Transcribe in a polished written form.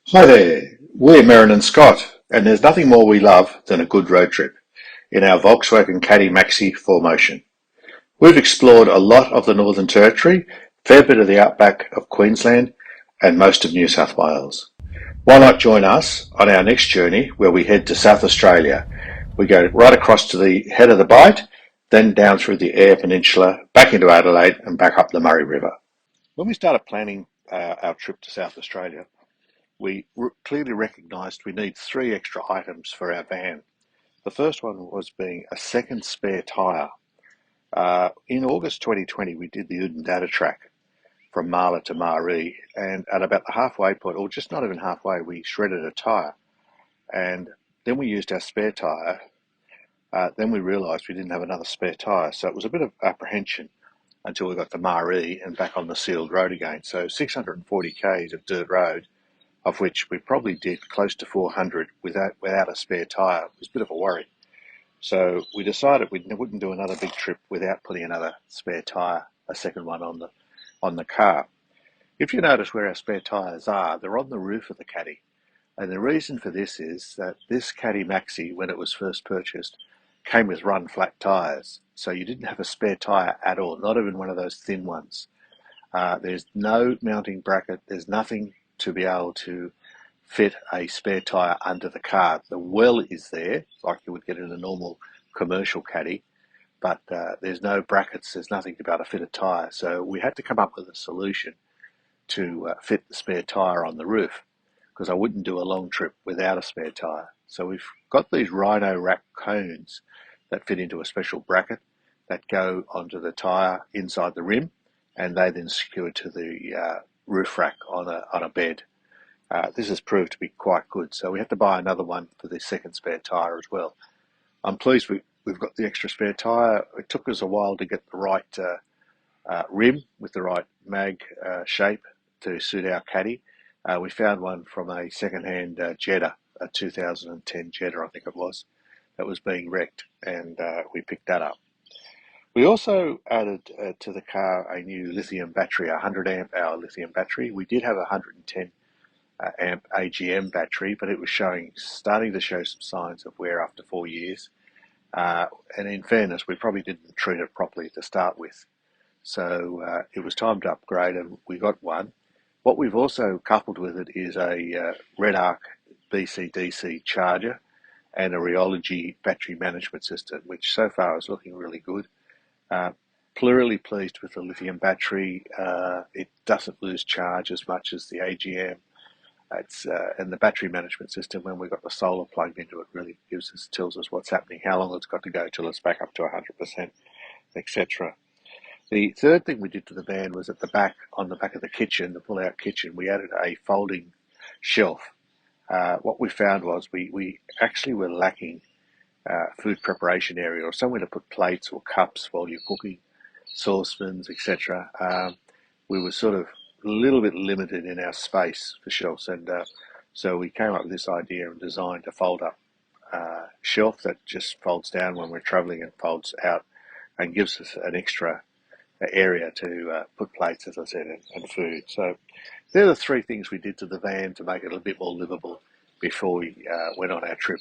Hi there, we're Merrin and Scott, and there's nothing more we love than a good road trip in our Volkswagen Caddy Maxi 4Motion. We've explored a lot of the Northern Territory, fair bit of the outback of Queensland, and most of New South Wales. Why not join us on our next journey where we head to South Australia? We go right across to the head of the Bight, then down through the Eyre Peninsula, back into Adelaide and back up the Murray River. When we started planning our trip to South Australia, we clearly recognised we need three extra items for our van. The first one was being a second spare tyre. In August 2020, we did the Udon track from Marla to Maree, and at about the halfway point, or just not even halfway, we shredded a tyre. And then we used our spare tyre. Then we realised we didn't have another spare tyre, so it was a bit of apprehension until we got to Maree and back on the sealed road again. So 640 k's of dirt road, of which we probably did close to 400 without a spare tyre. It was a bit of a worry. So we decided we wouldn't do another big trip without putting another spare tyre, a second one on the car. If you notice where our spare tyres are, they're on the roof of the Caddy. And the reason for this is that this Caddy Maxi, when it was first purchased, came with run flat tyres. So you didn't have a spare tyre at all, not even one of those thin ones. There's no mounting bracket. There's nothing to be able to fit a spare tyre under the car. The well is there, like you would get in a normal commercial Caddy, but there's no brackets. There's nothing to be able to fit a tyre. So we had to come up with a solution to fit the spare tyre on the roof, because I wouldn't do a long trip without a spare tyre. So we've got these Rhino rack cones that fit into a special bracket that go onto the tyre inside the rim, and they then secure to the roof rack on a bed. This has proved to be quite good, so we have to buy another one for the second spare tyre as well. I'm pleased we've got the extra spare tyre. It took us a while to get the right rim with the right mag shape to suit our Caddy. We found one from a second-hand Jetta, a 2010 Jetta, I think it was, that was being wrecked, and we picked that up. We also added to the car a new lithium battery, a 100 amp hour lithium battery. We did have a 110 amp AGM battery, but it was starting to show some signs of wear after 4 years. And in fairness, we probably didn't treat it properly to start with. So it was time to upgrade, and we got one. What we've also coupled with it is a Red Arc BC-DC charger and a Rheology battery management system, which so far is looking really good. Plurally pleased with the lithium battery. It doesn't lose charge as much as the AGM. And the battery management system, when we've got the solar plugged into it, really tells us what's happening, how long it's got to go till it's back up to 100%, etc. The third thing we did to the van was at the back, on the back of the kitchen, the pull-out kitchen, we added a folding shelf. What we found was we actually were lacking food preparation area, or somewhere to put plates or cups while you're cooking, saucepans, etc. We were sort of a little bit limited in our space for shelves, and so we came up with this idea and designed a fold-up shelf that just folds down when we're travelling and folds out and gives us an extra area to put plates, as I said, and food. So they're the three things we did to the van to make it a bit more livable before we went on our trip.